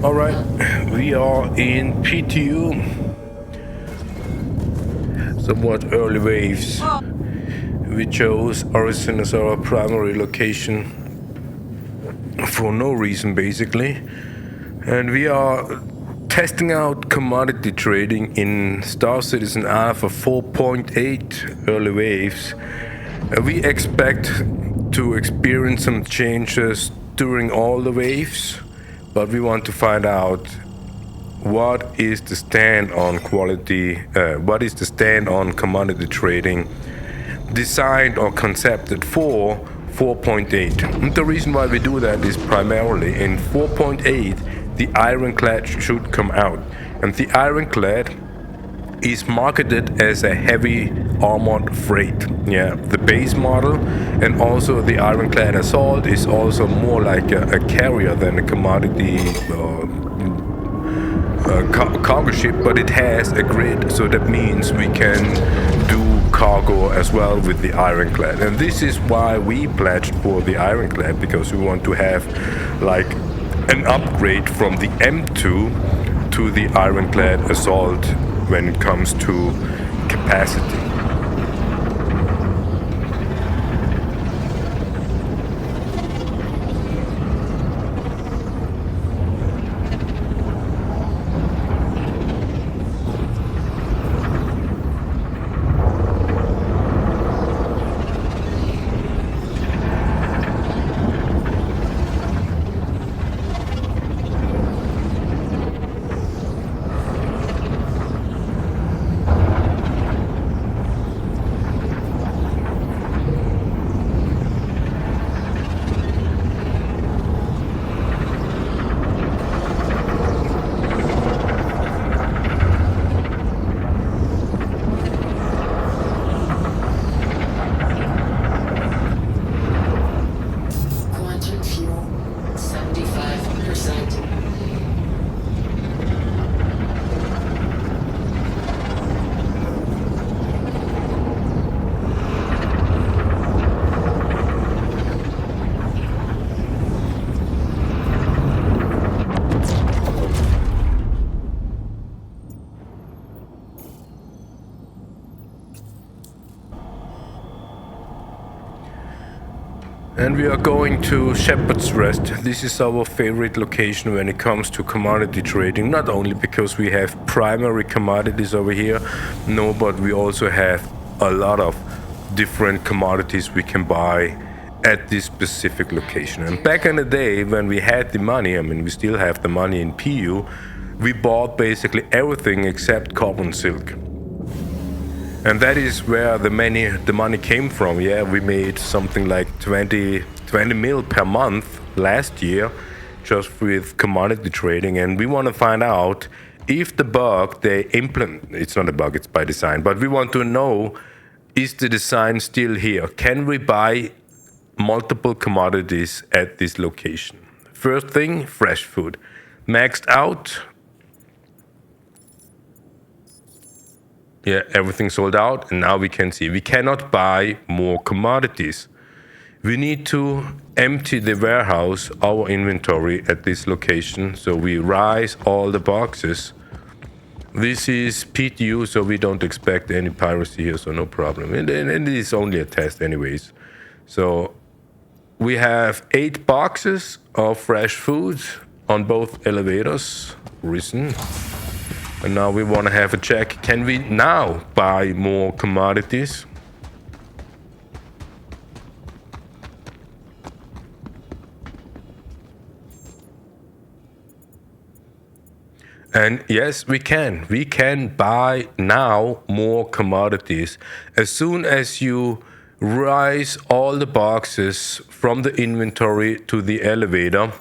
Alright, we are in PTU. Somewhat early waves. We chose Horizon as our primary location for no reason basically. And we are testing out commodity trading in Star Citizen Alpha 4.8 early waves. We expect to experience some changes during all the waves, but we want to find out what is the stand on commodity trading designed or concepted for 4.8. And the reason why we do that is primarily in 4.8 the Ironclad should come out, and the Ironclad is marketed as a heavy armored freight. Yeah, the base model, and also the Ironclad Assault is also more like a carrier than a commodity cargo ship, but it has a grid, so that means we can do cargo as well with the Ironclad. And this is why we pledged for the Ironclad, because we want to have like an upgrade from the M2 to the Ironclad Assault when it comes to capacity. And we are going to Shepherd's Rest. This is our favorite location when it comes to commodity trading, not only because we have primary commodities over here, no, but we also have a lot of different commodities we can buy at this specific location. And back in the day when we had the money, I mean we still have the money in PU, we bought basically everything except carbon silk. And that is where the money came from. Yeah, we made something like 20 mil per month last year just with commodity trading. And we want to find out if the bug they implement, it's not a bug, it's by design, but we want to know, is the design still here? Can we buy multiple commodities at this location? First thing, fresh food. Maxed out. Yeah, everything sold out, and now we can see we cannot buy more commodities. We need to empty the warehouse, our inventory at this location, so we rise all the boxes. This is PTU, so we don't expect any piracy here, so no problem. And it is only a test anyways. So we have 8 boxes of fresh food on both elevators, risen. And now we want to have a check. Can we now buy more commodities? And yes, we can. We can buy now more commodities. As soon as you rise all the boxes from the inventory to the elevator,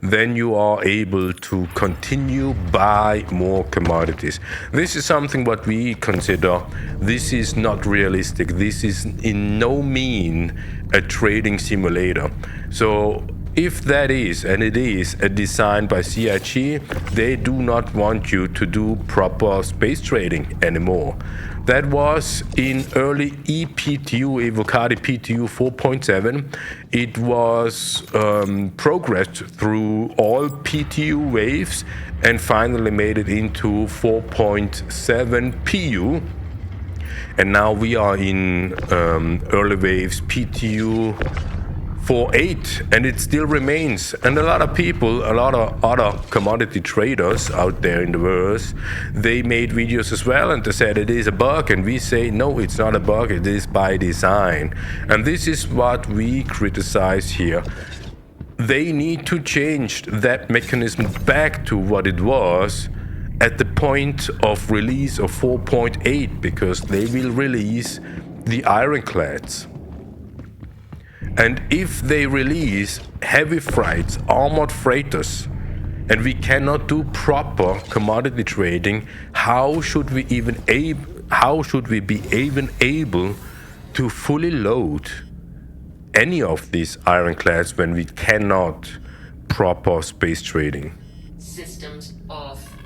then you are able to continue buy more commodities. This is something what we consider, this is not realistic. This is in no mean a trading simulator. So if that is, and it is, a design by CIG, they do not want you to do proper space trading anymore. That was in early ePTU, Evocati PTU 4.7. It was progressed through all PTU waves and finally made it into 4.7 PU. And now we are in early waves PTU 4.8, and it still remains. And a lot of people, a lot of other commodity traders out there in the world, they made videos as well, and they said it is a bug, and we say no, it's not a bug, it is by design. And this is what we criticize here. They need to change that mechanism back to what it was at the point of release of 4.8, because they will release the ironclads. And if they release heavy freights, armored freighters, and we cannot do proper commodity trading, how should we be even able to fully load any of these ironclads when we cannot proper space trading? Systems off.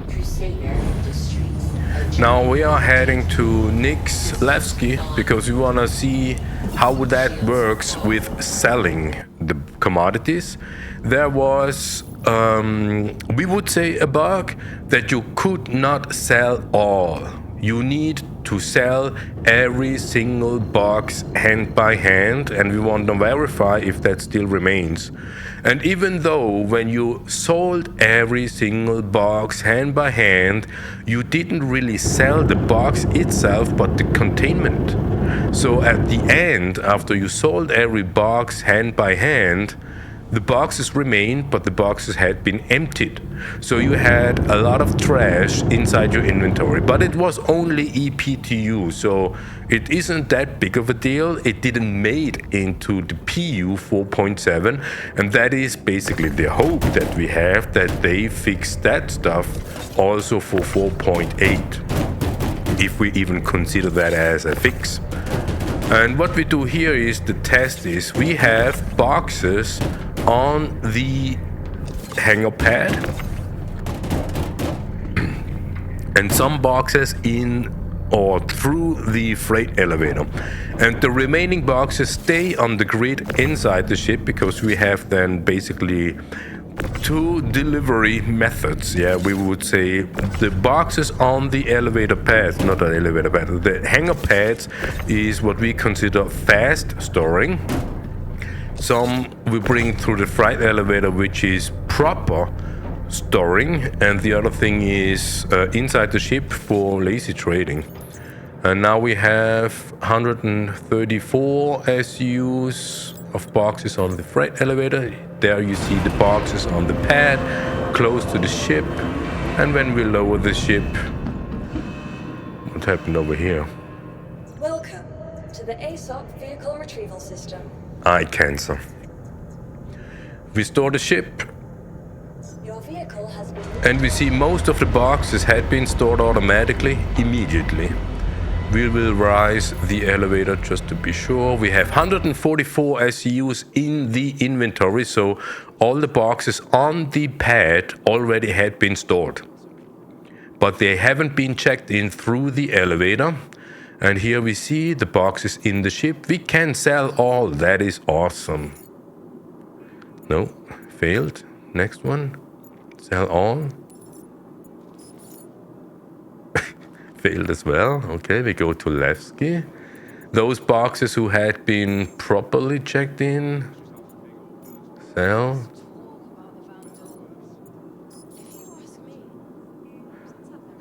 Crusader Industries. Now we are heading to Nick's Levski because we want to see how that works with selling the commodities. There was, we would say, a bug that you could not sell all. You need to sell every single box hand by hand, and we want to verify if that still remains. And even though when you sold every single box hand by hand, you didn't really sell the box itself, but the containment. So at the end, after you sold every box hand by hand, the boxes remained, but the boxes had been emptied. So you had a lot of trash inside your inventory, but it was only ePTU, so it isn't that big of a deal. It didn't made into the PU 4.7, and that is basically the hope that we have, that they fix that stuff also for 4.8, if we even consider that as a fix. And what we do here is the test is we have boxes on the hanger pad and some boxes in or through the freight elevator, and the remaining boxes stay on the grid inside the ship, because we have then basically two delivery methods. Yeah, we would say the boxes on the elevator pad, not an elevator pad, the hanger pads is what we consider fast storing. Some we bring through the freight elevator, which is proper storing, and the other thing is inside the ship for lazy trading. And now we have 134 SUs of boxes on the freight elevator. There you see the boxes on the pad close to the ship. And when we lower the ship, what happened over here? Welcome to the ASOP vehicle retrieval system. Eye cancer. We store the ship, Your vehicle has been... and we see most of the boxes had been stored automatically immediately. We will rise the elevator just to be sure. We have 144 SCUs in the inventory, so all the boxes on the pad already had been stored. But they haven't been checked in through the elevator. And here we see the boxes in the ship. We can sell all. That is awesome. No, failed. Next one. Sell all. Failed as well. Okay, we go to Levski. Those boxes who had been properly checked in. Sell.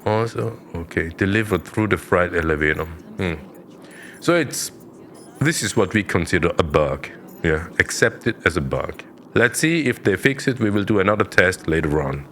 Also, okay, delivered through the freight elevator. So this is what we consider a bug. Yeah, accept it as a bug. Let's see if they fix it. We will do another test later on.